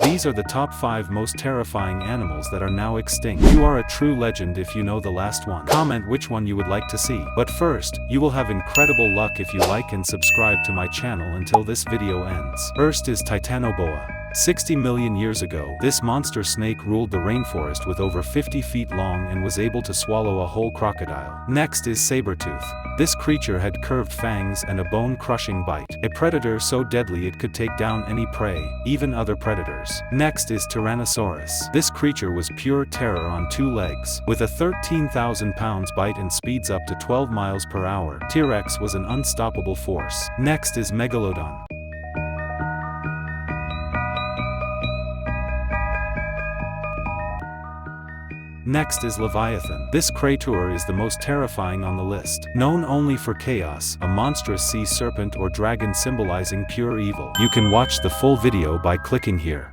These are the top 5 most terrifying animals that are now extinct. You are a true legend if you know the last one. Comment which one you would like to see. But first, you will have incredible luck if you like and subscribe to my channel until this video ends. First is Titanoboa. 60 million years ago, this monster snake ruled the rainforest with over 50 feet long and was able to swallow a whole crocodile. Next is Sabertooth. This creature had curved fangs and a bone-crushing bite. A predator so deadly it could take down any prey, even other predators. Next is Tyrannosaurus. This creature was pure terror on 2 legs. With a 13,000 pounds bite and speeds up to 12 miles per hour, T-Rex was an unstoppable force. Next is Megalodon. Next is Leviathan. This creature is the most terrifying on the list. Known only for chaos, a monstrous sea serpent or dragon symbolizing pure evil. You can watch the full video by clicking here.